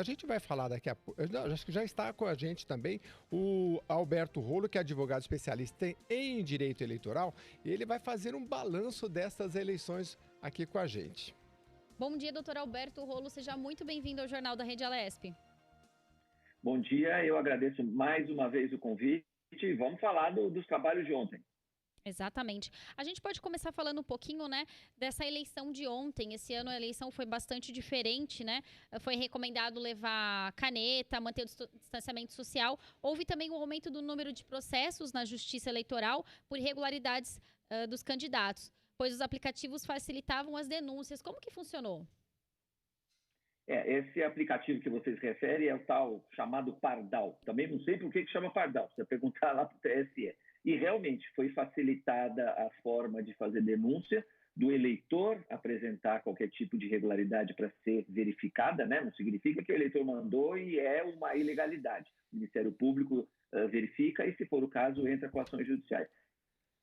A gente vai falar daqui a pouco, acho que já está com a gente também o Alberto Rolo, que é advogado especialista em direito eleitoral, e ele vai fazer um balanço dessas eleições aqui com a gente. Bom dia, doutor Alberto Rolo, seja muito bem-vindo ao Jornal da Rede Alesp. Bom dia, eu agradeço mais uma vez o convite e vamos falar dos trabalhos de ontem. Exatamente. A gente pode começar falando um pouquinho, né, dessa eleição de ontem. Esse ano a eleição foi bastante diferente, né? Foi recomendado levar caneta, manter o distanciamento social. Houve também um aumento do número de processos na Justiça Eleitoral por irregularidades dos candidatos, pois os aplicativos facilitavam as denúncias. Como que funcionou? Esse aplicativo que vocês referem é o tal chamado Pardal. Também não sei por que chama Pardal, precisa perguntar lá para o TSE. E realmente foi facilitada a forma de fazer denúncia, do eleitor apresentar qualquer tipo de irregularidade para ser verificada, né? Não significa que o eleitor mandou e é uma ilegalidade. O Ministério Público verifica e, se for o caso, entra com ações judiciais.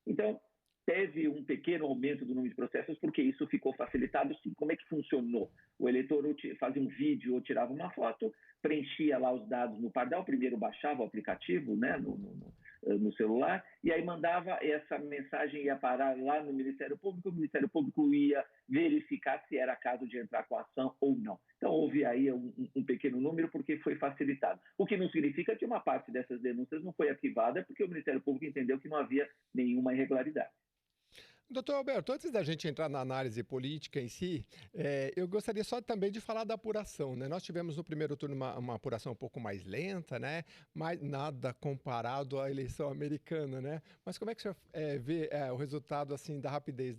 Então, teve um pequeno aumento do número de processos, porque isso ficou facilitado, sim. Como é que funcionou? O eleitor fazia um vídeo ou tirava uma foto, preenchia lá os dados no Pardal, primeiro baixava o aplicativo, né, no celular, e aí mandava essa mensagem, ia parar lá no Ministério Público, o Ministério Público ia verificar se era caso de entrar com a ação ou não. Então, houve aí um pequeno número, porque foi facilitado. O que não significa que uma parte dessas denúncias não foi arquivada, porque o Ministério Público entendeu que não havia nenhuma irregularidade. Doutor Alberto, antes da gente entrar na análise política em si, eu gostaria só também de falar da apuração, né? Nós tivemos no primeiro turno uma apuração um pouco mais lenta, né? Mas nada comparado à eleição americana, né? Mas como é que o senhor vê o resultado assim da rapidez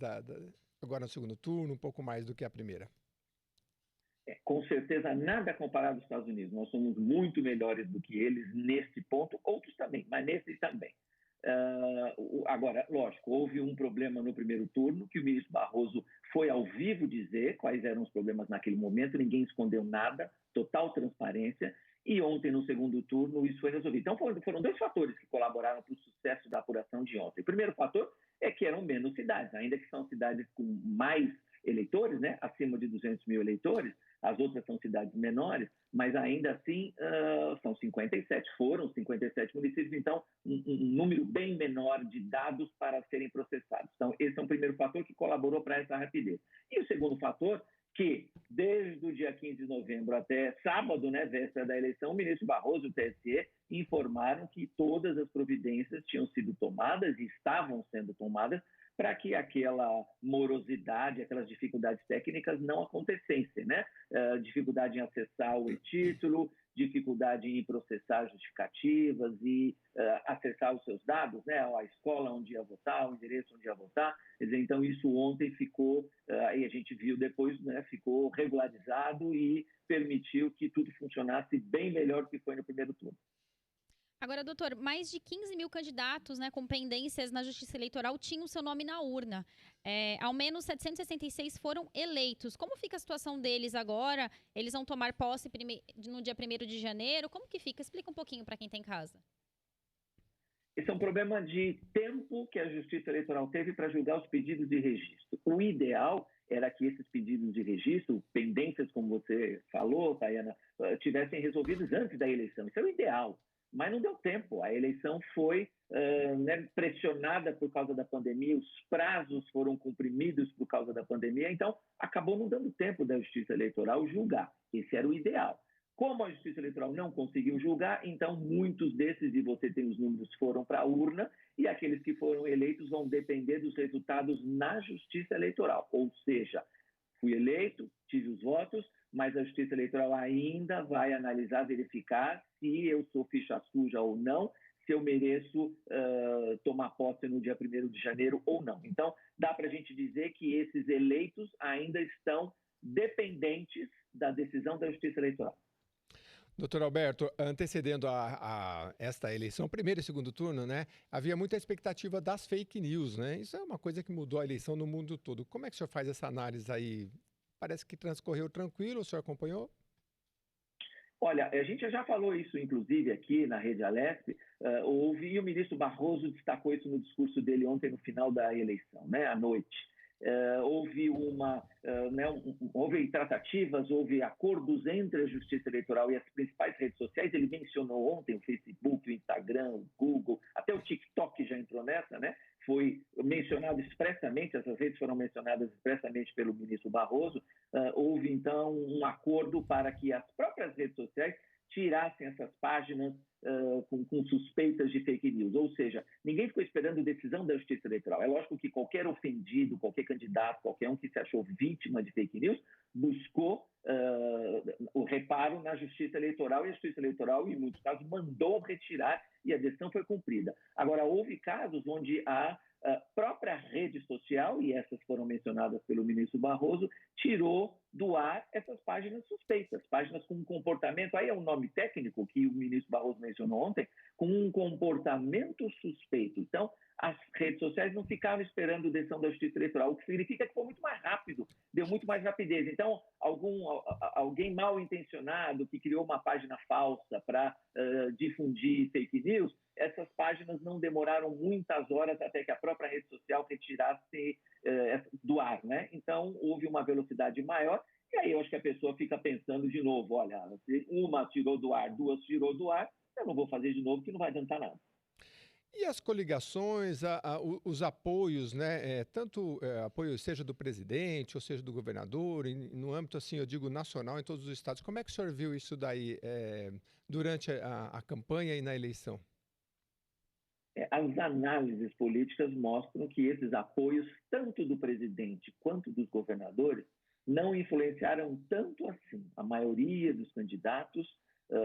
agora no segundo turno, um pouco mais do que a primeira? Com certeza, nada comparado aos Estados Unidos. Nós somos muito melhores do que eles nesse ponto, outros também, mas nesse também. Agora, lógico, houve um problema no primeiro turno, que o ministro Barroso foi ao vivo dizer quais eram os problemas naquele momento, ninguém escondeu nada, total transparência, e ontem, no segundo turno, isso foi resolvido. Então, foram dois fatores que colaboraram para o sucesso da apuração de ontem. O primeiro fator é que eram menos cidades, ainda que são cidades com mais eleitores, né, acima de 200 mil eleitores, as outras são cidades menores, mas ainda assim são 57, foram 57 municípios, então um número bem menor de dados para serem processados. Então, esse é um primeiro fator que colaborou para essa rapidez. E o segundo fator, que desde o dia 15 de novembro até sábado, né, véspera da eleição, o ministro Barroso e o TSE informaram que todas as providências tinham sido tomadas e estavam sendo tomadas para que aquela morosidade, aquelas dificuldades técnicas não acontecessem, né? Dificuldade em acessar o e-título, dificuldade em processar justificativas e acessar os seus dados, né? A escola onde ia votar, o endereço onde ia votar. Quer dizer, então, isso ontem ficou, e a gente viu depois, né? Ficou regularizado e permitiu que tudo funcionasse bem melhor do que foi no primeiro turno. Agora, doutor, mais de 15 mil candidatos, né, com pendências na Justiça Eleitoral tinham seu nome na urna. Ao menos 766 foram eleitos. Como fica a situação deles agora? Eles vão tomar posse no dia 1º de janeiro? Como que fica? Explica um pouquinho para quem está em casa. Esse é um problema de tempo que a Justiça Eleitoral teve para julgar os pedidos de registro. O ideal era que esses pedidos de registro, pendências, como você falou, Tayana, tivessem resolvidos antes da eleição. Isso é o ideal. Mas não deu tempo. A eleição foi pressionada por causa da pandemia, os prazos foram comprimidos por causa da pandemia, então acabou não dando tempo da Justiça Eleitoral julgar. Esse era o ideal. Como a Justiça Eleitoral não conseguiu julgar, então muitos desses, e você tem os números, foram para a urna, e aqueles que foram eleitos vão depender dos resultados na Justiça Eleitoral. Ou seja, fui eleito, tive os votos, mas a Justiça Eleitoral ainda vai analisar, verificar se eu sou ficha suja ou não, se eu mereço tomar posse no dia 1º de janeiro ou não. Então, dá para a gente dizer que esses eleitos ainda estão dependentes da decisão da Justiça Eleitoral. Doutor Alberto, antecedendo a esta eleição, primeiro e segundo turno, né, havia muita expectativa das fake news, né? Isso é uma coisa que mudou a eleição no mundo todo. Como é que o senhor faz essa análise aí? Parece que transcorreu tranquilo, o senhor acompanhou? Olha, a gente já falou isso, inclusive, aqui na Rede Alesp, e o ministro Barroso destacou isso no discurso dele ontem, no final da eleição, né, à noite. houve tratativas, houve acordos entre a Justiça Eleitoral e as principais redes sociais. Ele mencionou ontem o Facebook, o Instagram, o Google, até o TikTok já entrou nessa, né? Foi mencionado expressamente, essas redes foram mencionadas expressamente pelo ministro Barroso. Houve, então, um acordo para que as próprias redes sociais tirassem essas páginas com suspeitas de fake news. Ou seja, ninguém ficou esperando decisão da Justiça Eleitoral. É lógico que qualquer ofendido, qualquer candidato, qualquer um que se achou vítima de fake news, buscou o reparo na Justiça Eleitoral, e a Justiça Eleitoral, em muitos casos, mandou retirar e a decisão foi cumprida. Agora, houve casos onde a própria rede social, e essas foram mencionadas pelo ministro Barroso, tirou do ar essas páginas suspeitas, páginas com um comportamento, aí é um nome técnico que o ministro Barroso mencionou ontem, com um comportamento suspeito. Então, as redes sociais não ficaram esperando a decisão da Justiça Eleitoral, o que significa que foi muito mais rápido, deu muito mais rapidez. Então, alguém mal intencionado que criou uma página falsa para difundir fake news, essas páginas não demoraram muitas horas até que a própria rede social retirasse do ar, né? Então, houve uma velocidade maior, e aí eu acho que a pessoa fica pensando de novo, olha, se uma tirou do ar, duas tirou do ar, eu não vou fazer de novo, que não vai adiantar nada. E as coligações, os apoios, né? Tanto apoio seja do presidente ou seja do governador, no âmbito, assim, eu digo, nacional, em todos os estados. Como é que o senhor viu isso daí durante a campanha e na eleição? As análises políticas mostram que esses apoios, tanto do presidente quanto dos governadores, não influenciaram tanto assim. A maioria dos candidatos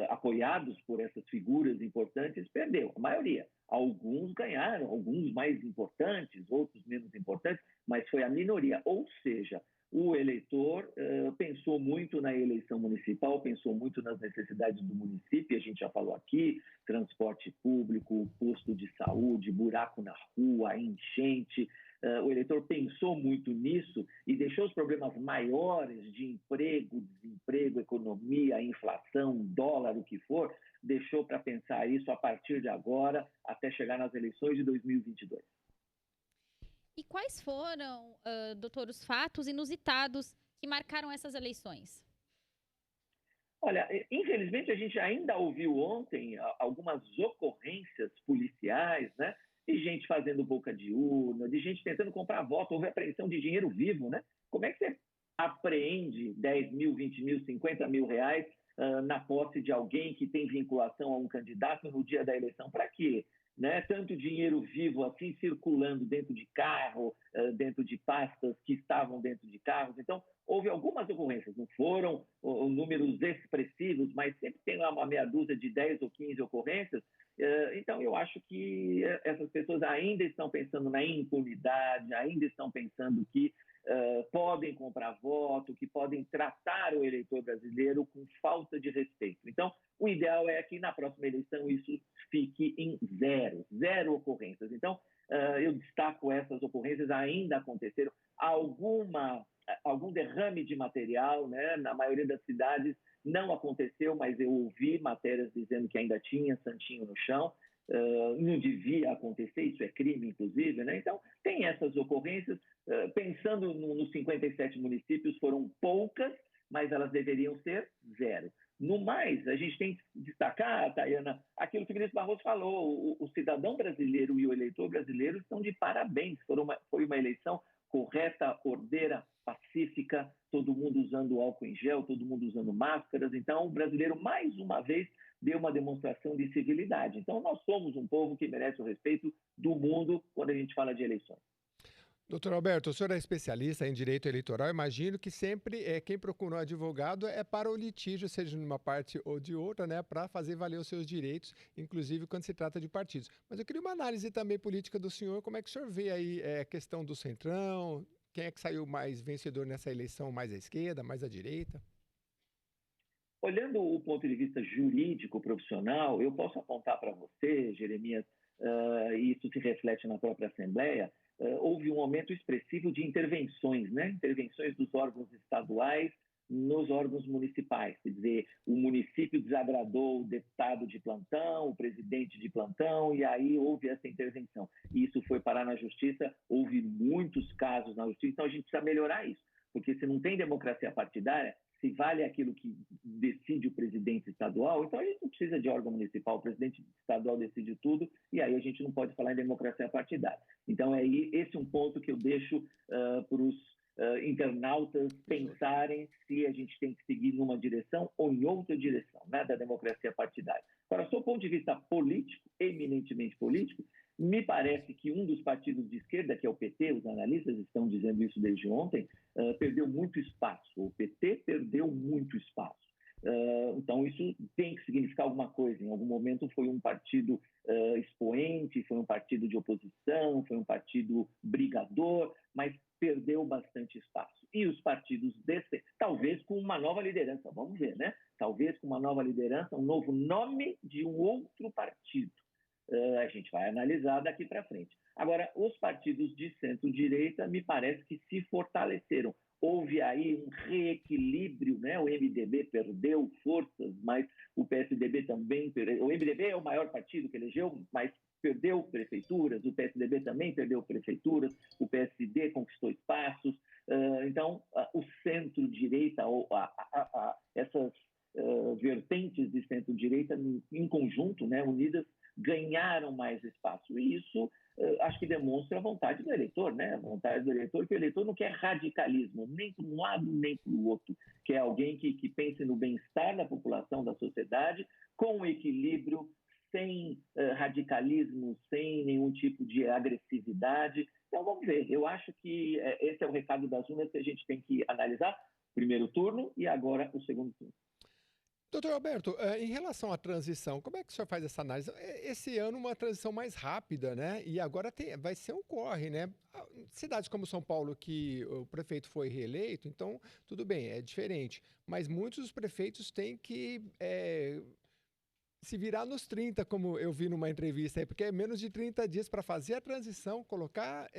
apoiados por essas figuras importantes perdeu, a maioria. Alguns ganharam, alguns mais importantes, outros menos importantes, mas foi a minoria. Ou seja, o eleitor pensou muito na eleição municipal, pensou muito nas necessidades do município, a gente já falou aqui, transporte público, posto de saúde, buraco na rua, enchente. O eleitor pensou muito nisso e deixou os problemas maiores de emprego, desemprego, economia, inflação, dólar, o que for, deixou para pensar isso a partir de agora, até chegar nas eleições de 2022. E quais foram, doutor, os fatos inusitados que marcaram essas eleições? Olha, infelizmente a gente ainda ouviu ontem algumas ocorrências policiais, né? De gente fazendo boca de urna, de gente tentando comprar voto, houve apreensão de dinheiro vivo, né? Como é que você apreende 10 mil, 20 mil, 50 mil reais na posse de alguém que tem vinculação a um candidato no dia da eleição? Para quê? Né? Tanto dinheiro vivo assim circulando dentro de carro, dentro de pastas que estavam dentro de carros. Então, houve algumas ocorrências, não foram números expressivos, mas sempre tem lá uma meia dúzia de 10 ou 15 ocorrências. Então, eu acho que essas pessoas ainda estão pensando na impunidade, ainda estão pensando que podem comprar voto, que podem tratar o eleitor brasileiro com falta de respeito. Então, o ideal é que na próxima eleição isso fique em zero ocorrências. Então, eu destaco essas ocorrências, ainda aconteceram algum derrame de material, né? Na maioria das cidades não aconteceu, mas eu ouvi matérias dizendo que ainda tinha santinho no chão. Não devia acontecer, isso é crime, inclusive, né? Então, tem essas ocorrências. Pensando nos 57 municípios, foram poucas, mas elas deveriam ser zero. No mais, a gente tem que destacar, Tayana, aquilo que o ministro Barroso falou, o cidadão brasileiro e o eleitor brasileiro estão de parabéns. Foi uma eleição correta, ordeira, pacífica, todo mundo usando álcool em gel, todo mundo usando máscaras. Então, o brasileiro, mais uma vez, deu uma demonstração de civilidade. Então, nós somos um povo que merece o respeito do mundo quando a gente fala de eleições. Doutor Alberto, o senhor é especialista em direito eleitoral. Imagino que sempre quem procura um advogado é para o litígio, seja de uma parte ou de outra, né, para fazer valer os seus direitos, inclusive quando se trata de partidos. Mas eu queria uma análise também política do senhor. Como é que o senhor vê aí a questão do Centrão? Quem é que saiu mais vencedor nessa eleição, mais à esquerda, mais à direita? Olhando o ponto de vista jurídico profissional, eu posso apontar para você, Jeremias, e isso se reflete na própria Assembleia, houve um aumento expressivo de intervenções, né? Intervenções dos órgãos estaduais nos órgãos municipais. Quer dizer, o município desagradou o deputado de plantão, o presidente de plantão, e aí houve essa intervenção. E isso foi parar na justiça, houve muitos casos na justiça, então a gente precisa melhorar isso, porque se não tem democracia partidária, se vale aquilo que decide o presidente estadual, então a gente não precisa de órgão municipal, o presidente estadual decide tudo, e aí a gente não pode falar em democracia partidária. Então, esse é um ponto que eu deixo para os internautas pensarem se a gente tem que seguir numa direção ou em outra direção, né, da democracia partidária. Agora, do ponto de vista político, eminentemente político, me parece que um dos partidos de esquerda, que é o PT, os analistas estão dizendo isso desde ontem, perdeu muito espaço. O PT perdeu muito espaço. Então, isso tem que significar alguma coisa. Em algum momento foi um partido expoente, foi um partido de oposição, foi um partido brigador, mas perdeu bastante espaço. E os partidos talvez com uma nova liderança, vamos ver, né? Talvez com uma nova liderança, um novo nome de um outro partido. A gente vai analisar daqui para frente. Agora, os partidos de centro-direita me parece que se fortaleceram. Houve aí um reequilíbrio, né? O MDB perdeu forças, mas o PSDB também perdeu. O MDB é o maior partido que elegeu, mas perdeu prefeituras, o PSDB também perdeu prefeituras, o PSD conquistou espaços. Então, o centro-direita, essas vertentes de centro-direita, em conjunto, né, unidas, ganharam mais espaço. E isso acho que demonstra a vontade do eleitor, né? A vontade do eleitor, que o eleitor não quer radicalismo, nem para um lado nem para o outro. Quer alguém que pense no bem-estar da população, da sociedade, com equilíbrio, sem radicalismo, sem nenhum tipo de agressividade. Então, vamos ver. Eu acho que esse é o recado das urnas que a gente tem que analisar. Primeiro turno e agora o segundo turno. Doutor Alberto, em relação à transição, como é que o senhor faz essa análise? Esse ano uma transição mais rápida, né? E agora vai ser um corre, né? Cidades como São Paulo, que o prefeito foi reeleito, então tudo bem, é diferente. Mas muitos dos prefeitos têm que se virar nos 30, como eu vi numa entrevista aí, porque é menos de 30 dias para fazer a transição, colocar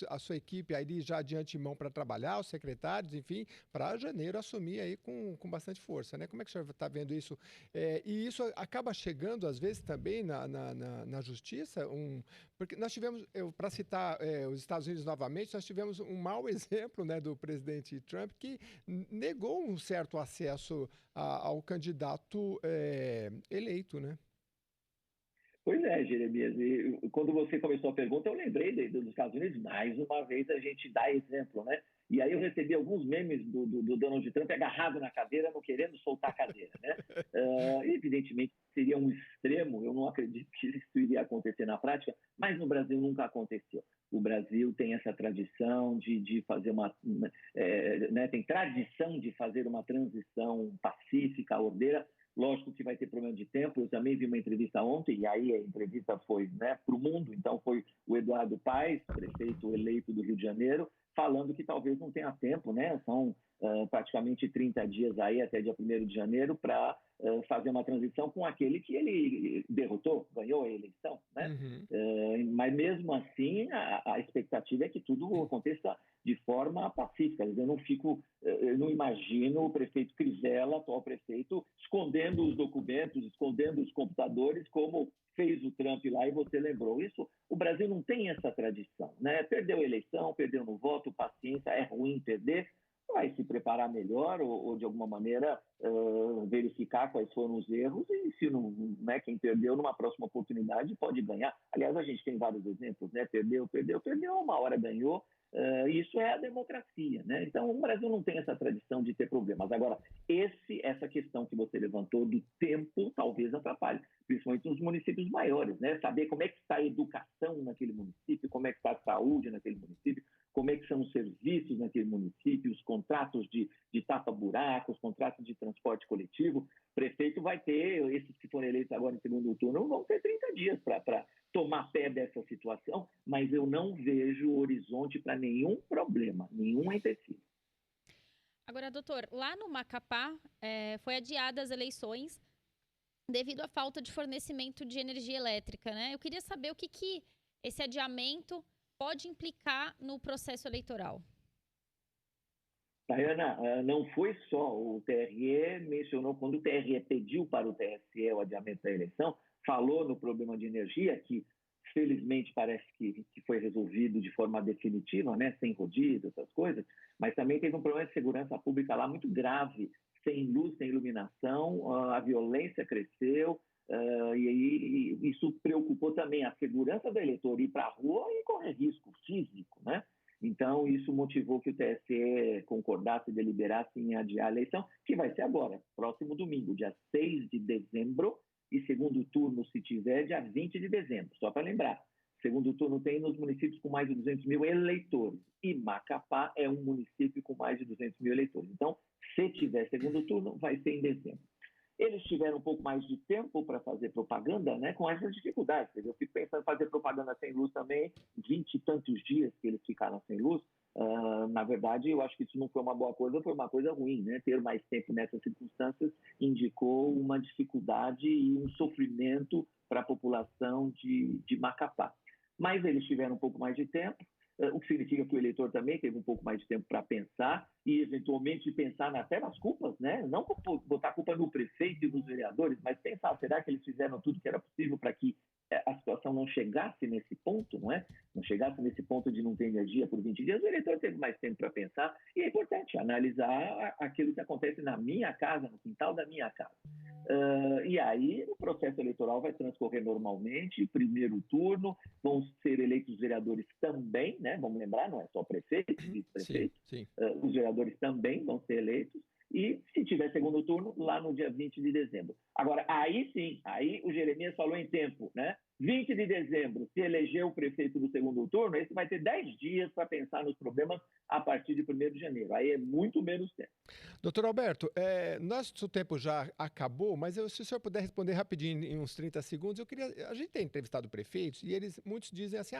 a sua equipe aí já de antemão para trabalhar, os secretários, enfim, para janeiro assumir aí com bastante força, né? Como é que o senhor está vendo isso? E isso acaba chegando, às vezes, também na justiça, porque nós tivemos, para citar os Estados Unidos novamente, nós tivemos um mau exemplo, né, do presidente Trump, que negou um certo acesso ao candidato eleito, né? Pois é, Jeremias. E quando você começou a pergunta, eu lembrei dos Estados Unidos. Mais uma vez a gente dá exemplo, né? E aí eu recebi alguns memes do Donald Trump agarrado na cadeira, não querendo soltar a cadeira, né? Evidentemente seria um extremo, eu não acredito que isso iria acontecer na prática, mas no Brasil nunca aconteceu. O Brasil tem essa tradição de fazer tem tradição de fazer uma transição pacífica, ordeira. Lógico que vai ter problema de tempo. Eu também vi uma entrevista ontem, e aí a entrevista foi, né, para o mundo, então foi o Eduardo Paes, prefeito eleito do Rio de Janeiro, falando que talvez não tenha tempo, né? São praticamente 30 dias aí até dia 1º de janeiro para fazer uma transição com aquele que ele derrotou, ganhou a eleição, né? Uhum. Mas mesmo assim a expectativa é que tudo aconteça de forma pacífica. Eu não imagino o prefeito Crivella, atual prefeito, escondendo os documentos, escondendo os computadores, como fez o Trump lá, e você lembrou. Isso, o Brasil não tem essa tradição, né? Perdeu a eleição, perdeu no voto, paciência, é ruim perder, vai se preparar melhor ou de alguma maneira verificar quais foram os erros e se não, né, quem perdeu numa próxima oportunidade pode ganhar. Aliás, a gente tem vários exemplos, né? Perdeu, uma hora ganhou. Isso é a democracia, né? Então, o Brasil não tem essa tradição de ter problemas. Agora, essa questão que você levantou do tempo talvez atrapalhe, principalmente nos municípios maiores, né? Saber como é que está a educação naquele município, como é que está a saúde naquele município, como é que são os serviços naquele município, os contratos de tapa-buracos, contratos de transporte coletivo. O prefeito vai ter, esses que forem eleitos agora em segundo turno, vão ter 30 dias para tomar pé dessa situação, mas eu não vejo horizonte para nenhum problema, nenhum empecilho. Agora, doutor, lá no Macapá foi adiadas as eleições devido à falta de fornecimento de energia elétrica, né? Eu queria saber o que esse adiamento pode implicar no processo eleitoral. Tayana, não foi só o TRE, mencionou, quando o TRE pediu para o TSE o adiamento da eleição, falou no problema de energia, que felizmente parece que foi resolvido de forma definitiva, né, sem rodízio, essas coisas, mas também teve um problema de segurança pública lá muito grave, sem luz, sem iluminação, a violência cresceu, e aí isso preocupou também a segurança do eleitor ir para a rua e correr risco físico, né? Então, isso motivou que o TSE concordasse e deliberasse em adiar a eleição, que vai ser agora, próximo domingo, dia 6 de dezembro, e segundo turno, se tiver, dia 20 de dezembro. Só para lembrar, segundo turno tem nos municípios com mais de 200 mil eleitores, e Macapá é um município com mais de 200 mil eleitores. Então, se tiver segundo turno, vai ser em dezembro. Eles tiveram um pouco mais de tempo para fazer propaganda, né, com essas dificuldades. Eu fico pensando em fazer propaganda sem luz também, 20 e tantos dias que eles ficaram sem luz. Na verdade, eu acho que isso não foi uma boa coisa, foi uma coisa ruim, né? Ter mais tempo nessas circunstâncias indicou uma dificuldade e um sofrimento para a população de Macapá. Mas eles tiveram um pouco mais de tempo, o que significa que o eleitor também teve um pouco mais de tempo para pensar e, eventualmente, pensar até nas culpas, né? Não botar a culpa no prefeito e nos vereadores, mas pensar, será que eles fizeram tudo que era possível para que a situação não chegasse nesse ponto, não é? Não chegasse nesse ponto de não ter energia por 20 dias, o eleitor teve mais tempo para pensar e é importante analisar aquilo que acontece na minha casa, no quintal da minha casa. E aí o processo eleitoral vai transcorrer normalmente, primeiro turno, vão ser eleitos vereadores também, né? Vamos lembrar, não é só prefeito, vice-prefeito, os vereadores também vão ser eleitos, e se tiver segundo turno, lá no dia 20 de dezembro. Agora, aí sim, aí o Jeremias falou em tempo, né? 20 de dezembro, se eleger o prefeito do segundo turno, esse vai ter 10 dias para pensar nos problemas a partir de 1º de janeiro. Aí é muito menos tempo. Doutor Alberto, nosso tempo já acabou, mas se o senhor puder responder rapidinho, em uns 30 segundos, a gente tem entrevistado prefeitos e muitos dizem assim,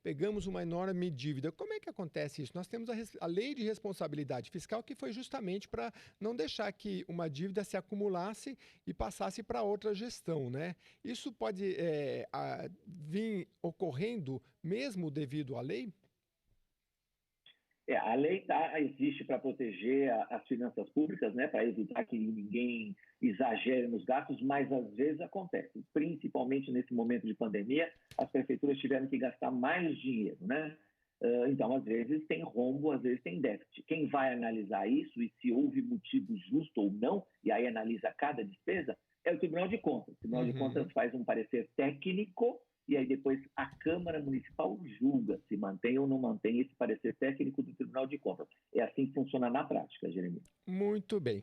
pegamos uma enorme dívida. Como é que acontece isso? Nós temos a lei de responsabilidade fiscal, que foi justamente para não deixar que uma dívida se acumulasse e passasse para outra gestão, né? Isso pode vir ocorrendo mesmo devido à lei? A lei existe para proteger as finanças públicas, né, para evitar que ninguém exagere nos gastos, mas às vezes acontece, principalmente nesse momento de pandemia, as prefeituras tiveram que gastar mais dinheiro, né? Então, às vezes tem rombo, às vezes tem déficit. Quem vai analisar isso e se houve motivo justo ou não, e aí analisa cada despesa, é o Tribunal de Contas. O Tribunal de Contas faz um parecer técnico e aí depois a Câmara Municipal julga se mantém ou não mantém esse parecer técnico do Tribunal de Contas. É assim que funciona na prática, Jeremias. Muito bem.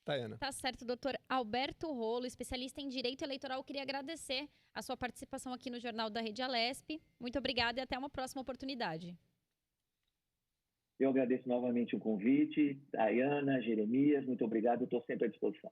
Tayana. Tá certo, doutor Alberto Rolo, especialista em Direito Eleitoral. Queria agradecer a sua participação aqui no Jornal da Rede Alesp. Muito obrigada e até uma próxima oportunidade. Eu agradeço novamente o convite. Tayana, Jeremias, muito obrigado. Eu estou sempre à disposição.